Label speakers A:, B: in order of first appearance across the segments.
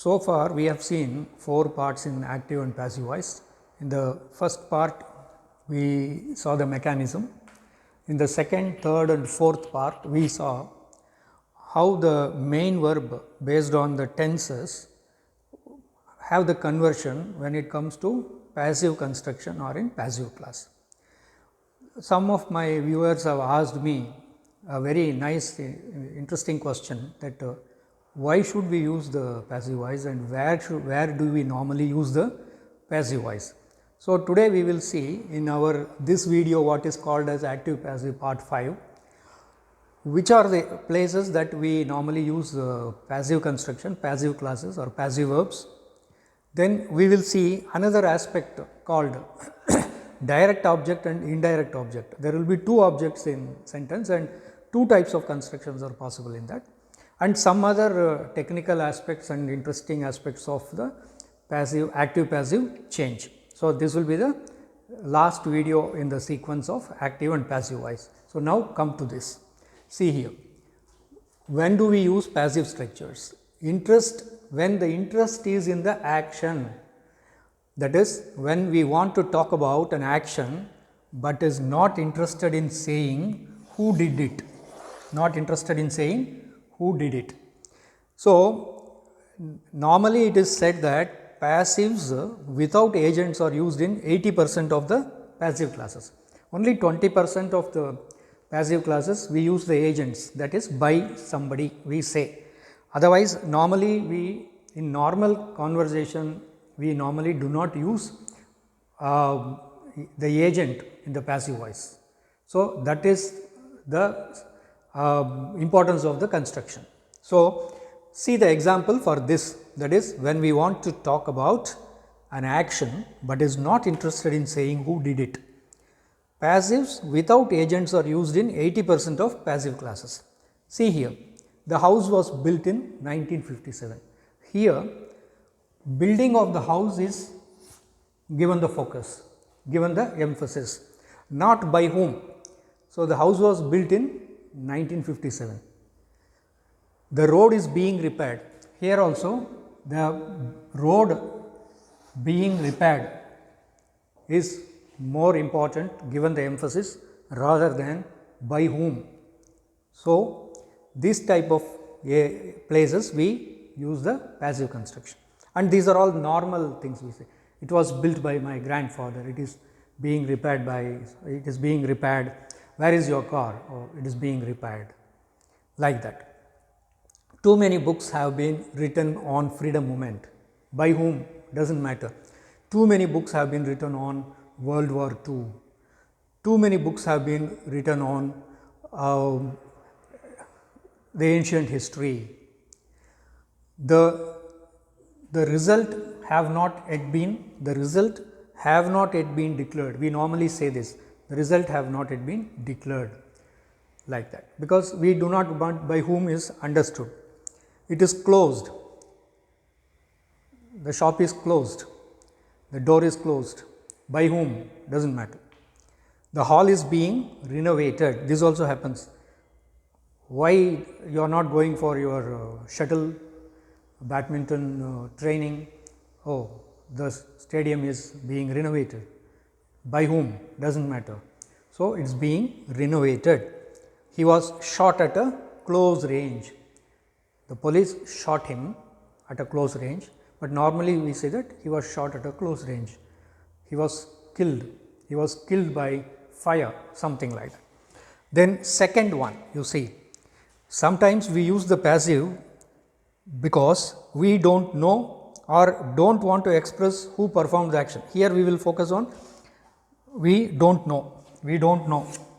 A: So far we have seen 4 parts in active and passive voice. In the first part we saw the mechanism. In the second, third and fourth part we saw how the main verb based on the tenses have the conversion when it comes to passive construction or in passive clause. Some of my viewers have asked me a very nice interesting question that why should we use the passive voice and where do we normally use the passive voice. So, today we will see in this video what is called as active passive part 5, which are the places that we normally use passive construction, passive clauses or passive verbs. Then we will see another aspect called direct object and indirect object. There will be 2 objects in sentence and 2 types of constructions are possible in that, and some other technical aspects and interesting aspects of the passive active passive change. So, this will be the last video in the sequence of active and passive voice. So, now come to this. See here, when do we use passive structures? When the interest is in the action, that is when we want to talk about an action, but is not interested in saying who did it, So, normally it is said that passives without agents are used in 80% of the passive classes. Only 20% of the passive classes we use the agents, that is by somebody we say. Otherwise, normally in normal conversation we normally do not use the agent in the passive voice. So, that is the importance of the construction. So, see the example for this, that is when we want to talk about an action, but is not interested in saying who did it. Passives without agents are used in 80% of passive classes. See here, the house was built in 1957. Here, building of the house is given the focus, given the emphasis, not by whom. So, the house was built in 1957. The road is being repaired. Here also the road being repaired is more important given the emphasis rather than by whom. So, this type of places we use the passive construction, and these are all normal things we say. It was built by my grandfather, it is being repaired where is your car? Oh, it is being repaired, like that. Too many books have been written on freedom movement, by whom does not matter. Too many books have been written on World War II, too many books have been written on the ancient history. The result have not yet been declared. We normally say this, the result have not yet been declared, like that, because we do not want by whom is understood. It is closed, the shop is closed, the door is closed, by whom does not matter. The hall is being renovated, this also happens. Why you are not going for your shuttle badminton training? Oh, the stadium is being renovated, by whom does not matter. So, it is being renovated. He was shot at a close range, the police shot him at a close range, but normally we say that he was shot at a close range, he was killed by fire, something like that. Then second one, you see, sometimes we use the passive because we do not know or do not want to express who performed the action. Here we will focus on we do not know,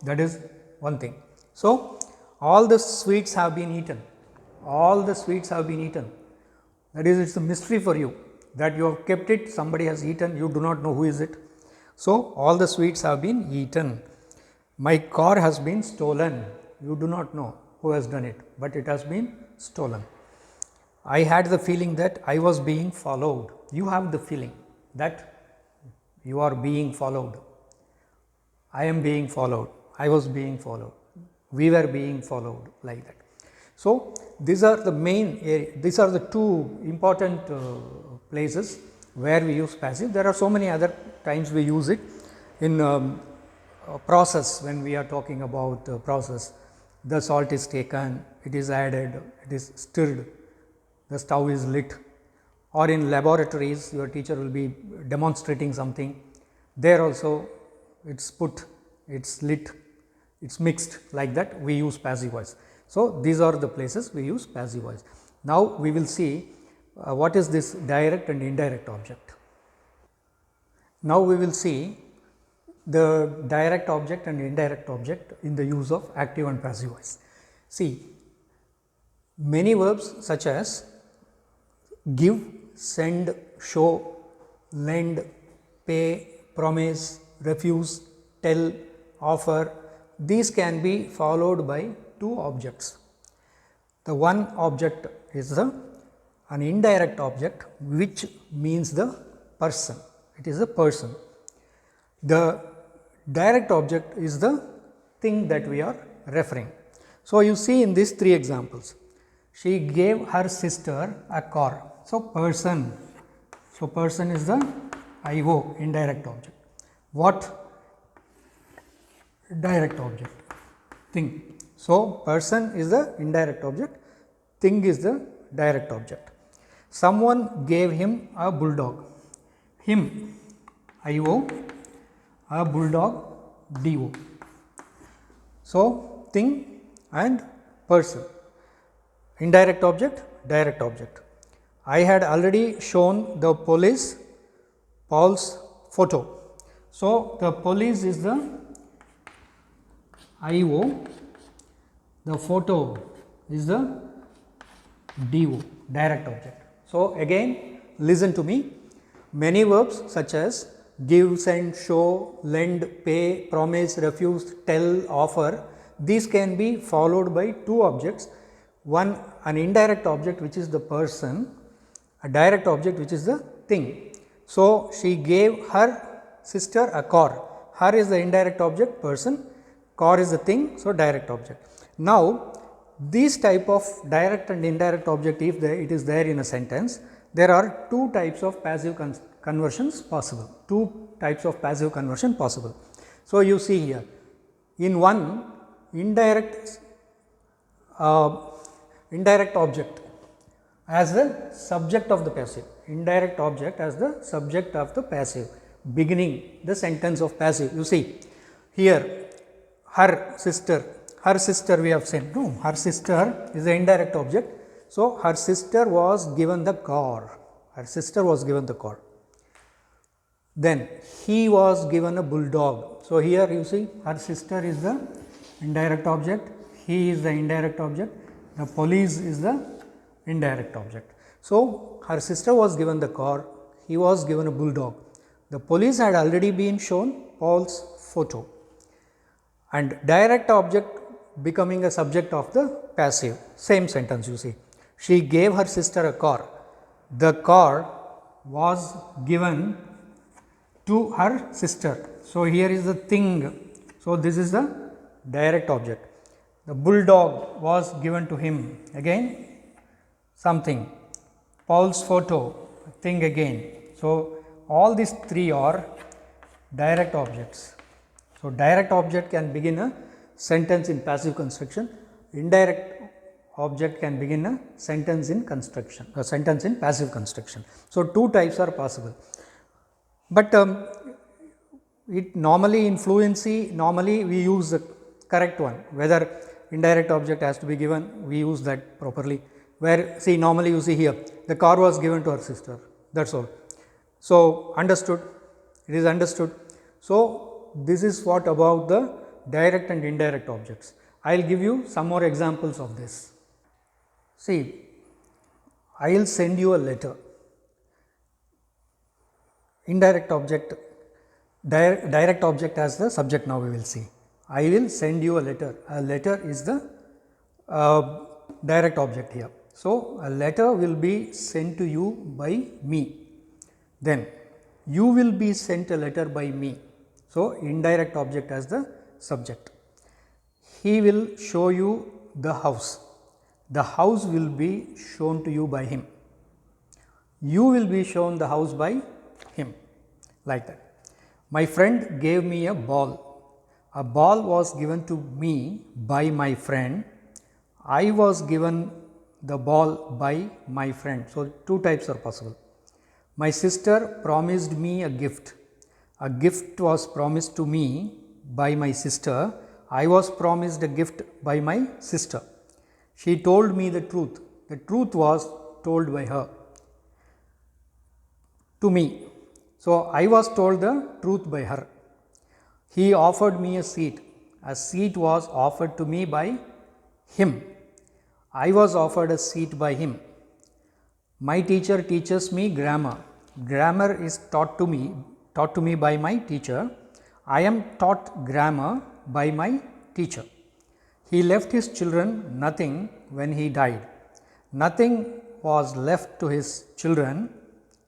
A: that is one thing. So, all the sweets have been eaten, that is, it is a mystery for you that you have kept it, somebody has eaten, you do not know who is it. So, all the sweets have been eaten. My car has been stolen, you do not know who has done it, but it has been stolen. I had the feeling that I was being followed, you have the feeling that you are being followed. I am being followed, I was being followed, we were being followed, like that. So, these are the main area, these are the two important places where we use passive. There are so many other times we use it in process. When we are talking about process, the salt is taken, it is added, it is stirred, the stove is lit, or in laboratories your teacher will be demonstrating something, there also it is put, it is lit, it is mixed, like that we use passive voice. So, these are the places we use passive voice. Now, we will see what is this direct and indirect object. Now, we will see the direct object and indirect object in the use of active and passive voice. See, many verbs such as give, send, show, lend, pay, promise, refuse, tell, offer, these can be followed by two objects. The one object is an indirect object, which means the person, it is a person. The direct object is the thing that we are referring. So, you see in these three examples, she gave her sister a car. So, person. So, person is the IO, indirect object. What? Direct object, thing. So, person is the indirect object, thing is the direct object. Someone gave him a bulldog, him IO, a bulldog DO. So, thing and person, indirect object, direct object. I had already shown the police Paul's photo. So, the police is the IO, the photo is the DO, direct object. So, again listen to me, many verbs such as give, send, show, lend, pay, promise, refuse, tell, offer, these can be followed by two objects, one an indirect object which is the person, a direct object which is the thing. So, she gave her sister a car, her is the indirect object, person, car is the thing, so direct object. Now, these type of direct and indirect object, if it is there in a sentence, there are two types of passive conversions possible, two types of passive conversion possible. So, you see here, in one indirect object as the subject of the passive, indirect object as the subject of the passive, beginning the sentence of passive. You see here, her sister we have said, no, her sister is the indirect object. So, her sister was given the car, her sister was given the car. Then he was given a bulldog. So, here you see her sister is the indirect object, he is the indirect object, the police is the indirect object. So, her sister was given the car, he was given a bulldog. The police had already been shown Paul's photo, and direct object becoming a subject of the passive, same sentence you see. She gave her sister a car, the car was given to her sister. So, here is the thing. So, this is the direct object. The bulldog was given to him, again something, Paul's photo, thing again. So, all these three are direct objects. So, direct object can begin a sentence in passive construction, indirect object can begin a sentence in construction, a sentence in passive construction. So, two types are possible, but it normally in fluency, normally we use the correct one, whether indirect object has to be given, we use that properly, where see normally you see here the car was given to her sister, that is all. So, understood, it is understood. So, this is what about the direct and indirect objects. I will give you some more examples of this. See, I will send you a letter, indirect object, direct object as the subject, now we will see. I will send you a letter is the direct object here. So, a letter will be sent to you by me, then you will be sent a letter by me. So, indirect object as the subject. He will show you the house, the house will be shown to you by him. You will be shown the house by him, like that. My friend gave me a ball. A ball was given to me by my friend. I was given the ball by my friend. So, two types are possible. My sister promised me a gift. A gift was promised to me by my sister. I was promised a gift by my sister. She told me the truth. The truth was told by her to me. So, I was told the truth by her. He offered me a seat. A seat was offered to me by him. I was offered a seat by him. My teacher teaches me grammar. Grammar is taught to me by my teacher. I am taught grammar by my teacher. He left his children nothing when he died. Nothing was left to his children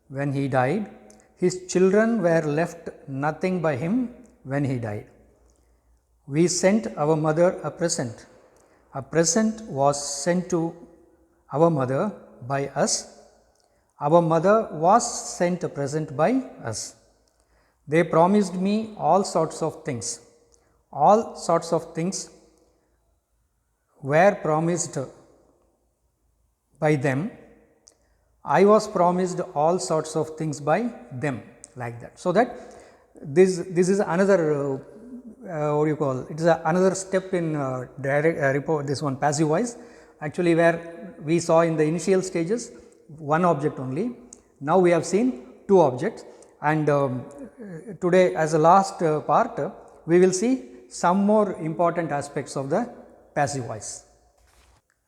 A: when he died. His children were left nothing by him when he died. We sent our mother a present. A present was sent to our mother by us. Our mother was sent a present by us. They promised me all sorts of things. All sorts of things were promised by them. I was promised all sorts of things by them, like that. So, that this is another what do you call, it is another step in report, this one passive voice, actually where we saw in the initial stages one object only. Now, we have seen two objects, and today as a last part we will see some more important aspects of the passive voice.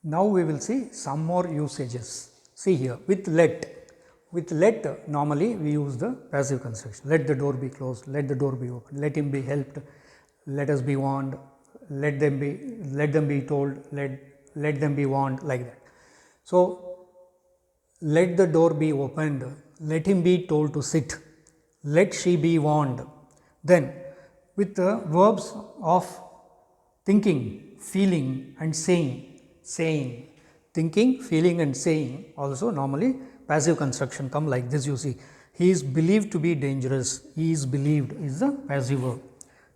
A: Now, we will see some more usages. See here, with let normally we use the passive construction. Let the door be closed, let the door be opened, let him be helped, let us be warned, let them be told, let them be warned, like that. So, let the door be opened, let him be told to sit, let she be warned. Then with the verbs of thinking, feeling and saying, thinking, feeling and saying, also normally passive construction come like this. You see, he is believed to be dangerous, he is believed is the passive verb.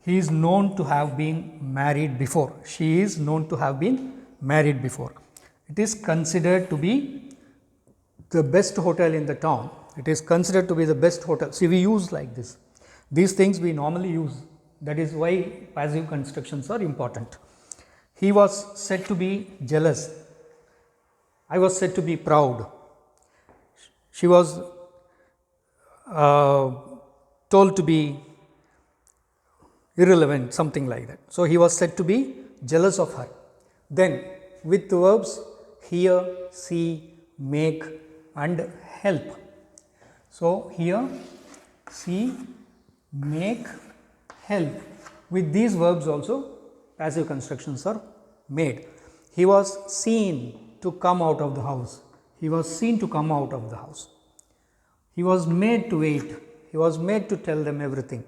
A: He is known to have been married before, she is known to have been married before. It is considered to be the best hotel in the town, it is considered to be the best hotel. See, we use like this, these things we normally use, that is why passive constructions are important. He was said to be jealous, I was said to be proud, she was told to be irrelevant, something like that. So, he was said to be jealous of her. Then with the verbs hear, see, make and help. So, hear, see, make, help, with these verbs also passive constructions are made. He was seen to come out of the house, he was seen to come out of the house. He was made to wait, he was made to tell them everything.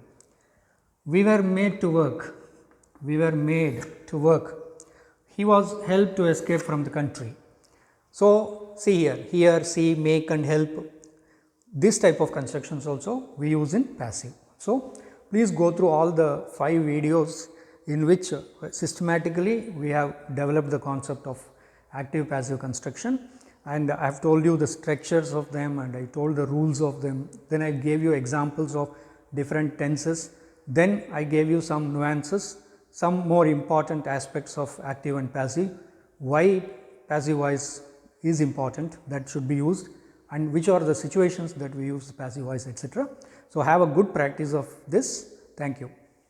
A: We were made to work, we were made to work. He was helped to escape from the country. So, see here, hear, see, make and help, this type of constructions also we use in passive. So, please go through all the 5 videos in which systematically we have developed the concept of active passive construction, and I have told you the structures of them and I told the rules of them. Then I gave you examples of different tenses, then I gave you some nuances, some more important aspects of active and passive, why passive voice is important, that should be used, and which are the situations that we use passive voice, etc. So, have a good practice of this. Thank you.